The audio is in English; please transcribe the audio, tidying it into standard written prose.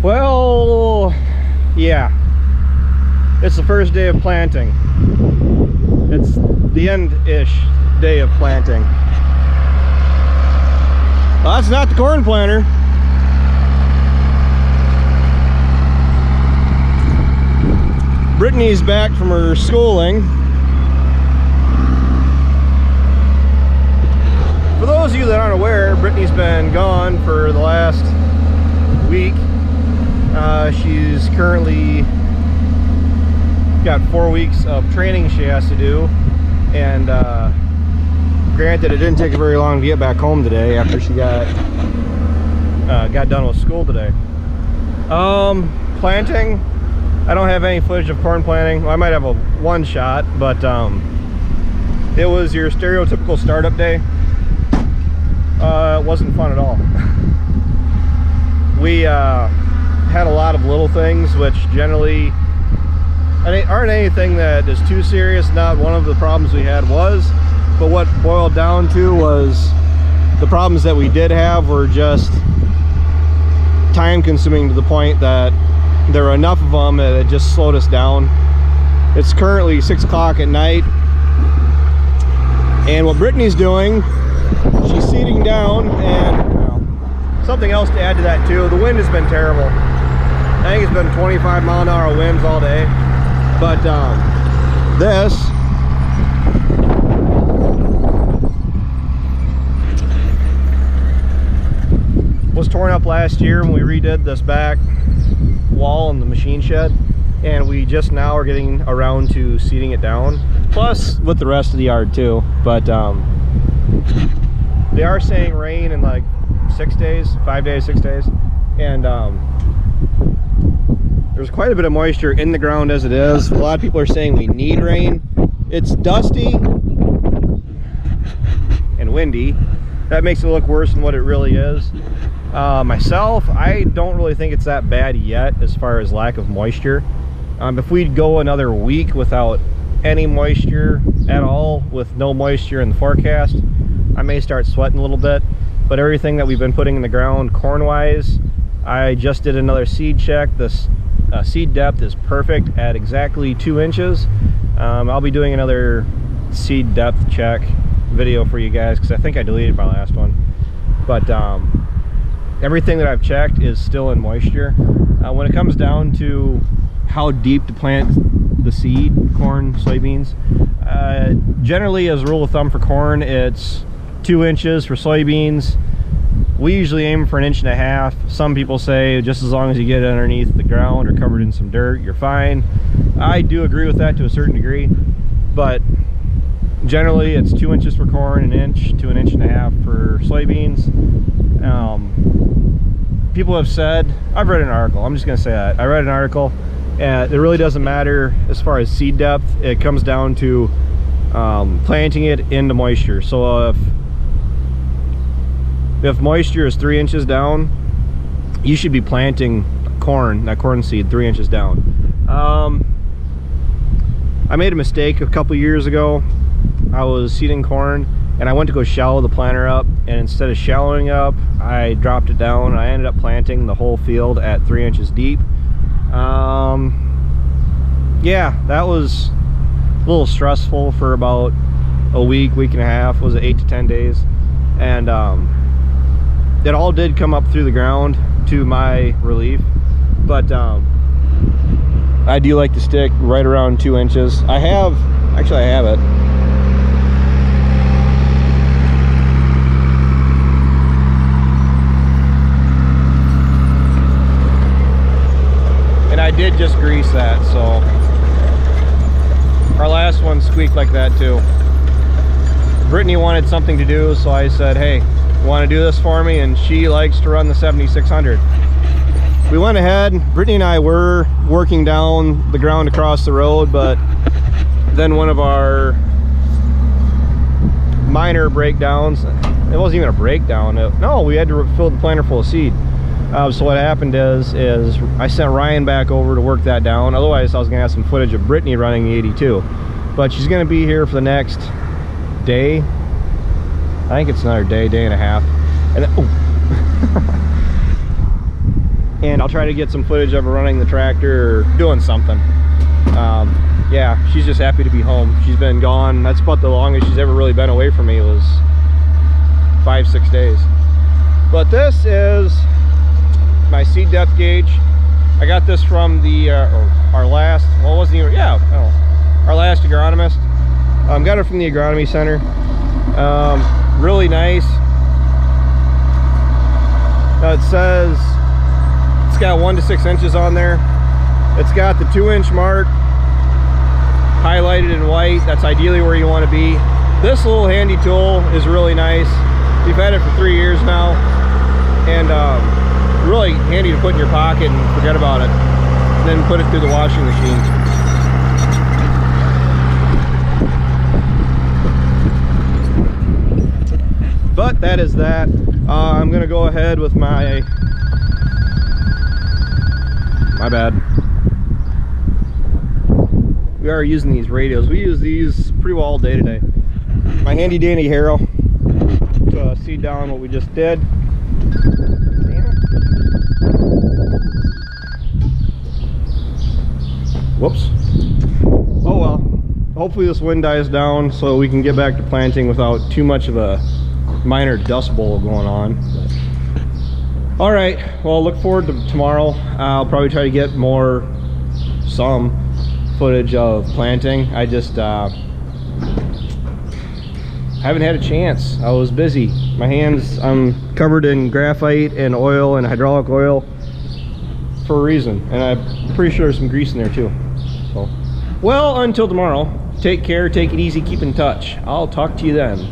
Well, yeah. It's the first day of planting. It's the end-ish day of planting. Well, that's not the corn planter. Brittany's back from her schooling. For those of you that aren't aware, Brittany's been gone for the last week. She's currently got 4 weeks of training she has to do, and granted, it didn't take her very long to get back home today after she got done with school today. Planting, I don't have any footage of corn planting. Well, I might have one shot, but it was your stereotypical startup day. It wasn't fun at all. We had a lot of little things, which generally aren't anything that is too serious. Not one of the problems we had was, but what boiled down to was the problems that we did have were just time consuming to the point that there were enough of them that it just slowed us down. It's currently 6 o'clock at night, and what Brittany's doing, she's seeding down. And something else to add to that too, the wind has been terrible. I think it's been 25-mile-an-hour winds all day. But this was torn up last year when we redid this back wall in the machine shed, and we just now are getting around to seeding it down, plus with the rest of the yard too. But they are saying rain in like 6 days, 5 days, 6 days, and there's quite a bit of moisture in the ground as it is. A lot of people are saying we need rain. It's dusty and windy. That makes it look worse than what it really is. Myself, I don't really think it's that bad yet as far as lack of moisture. If we'd go another week without any moisture at all, with no moisture in the forecast, I may start sweating a little bit. But everything that we've been putting in the ground corn-wise, I just did another seed check. This seed depth is perfect at exactly 2 inches. I'll be doing another seed depth check video for you guys because I think I deleted my last one. But everything that I've checked is still in moisture. When it comes down to how deep to plant the seed, corn, soybeans, generally as a rule of thumb for corn, it's 2 inches. For soybeans, we usually aim for 1.5 inches. Some people say just as long as you get it underneath the ground or covered in some dirt, you're fine. I do agree with that to a certain degree, but generally it's 2 inches for corn, 1 inch to 1.5 inches for soybeans. People have said, I've read an article, I'm just going to say that. I read an article, and it really doesn't matter as far as seed depth. It comes down to planting it into moisture. So if moisture is 3 inches down, you should be planting that corn seed 3 inches down. I made a mistake a couple years ago. I was seeding corn and I went to go shallow the planter up, and instead of shallowing up, I dropped it down, and I ended up planting the whole field at 3 inches deep. Yeah, that was a little stressful for about a week and a half. Was it 8 to 10 days? And it all did come up through the ground to my relief, but I do like to stick right around 2 inches. I have it. And I did just grease that, so our last one squeaked like that too. Brittany wanted something to do, so I said, hey, you want to do this for me? And she likes to run the 7600. We went ahead. Brittany and I were working down the ground across the road, but then one of our minor breakdowns, it wasn't even a breakdown. No, we had to fill the planter full of seed. So what happened is I sent Ryan back over to work that down. Otherwise, I was going to have some footage of Brittany running the 82. But she's going to be here for the next day. I think it's another day and a half. And and I'll try to get some footage of her running the tractor or doing something. Yeah, she's just happy to be home. She's been gone. That's about the longest she's ever really been away from me, was 5-6 days. But this is my seed depth gauge. I got this from the our last, well, it wasn't even, yeah, our last agronomist. Got it from the agronomy center. Really nice. It says it's got 1 to 6 inches on there. It's got the 2-inch mark highlighted in white. That's ideally where you want to be. This little handy tool is really nice. We've had it for 3 years now, and really handy to put in your pocket and forget about it, and then put it through the washing machine. But that is that. I'm gonna go ahead with my bad. We are using these radios. We use these pretty well all day today. My handy dandy Harrow to seed down what we just did. Whoops. Oh well. Hopefully this wind dies down so we can get back to planting without too much of a minor dust bowl going on. All right, well, look forward to tomorrow. I'll probably try to get some footage of planting. I just haven't had a chance. I was busy. My hands, I'm covered in graphite and oil and hydraulic oil for a reason, and I'm pretty sure there's some grease in there too. So, well, until tomorrow, take care, take it easy, keep in touch. I'll talk to you then.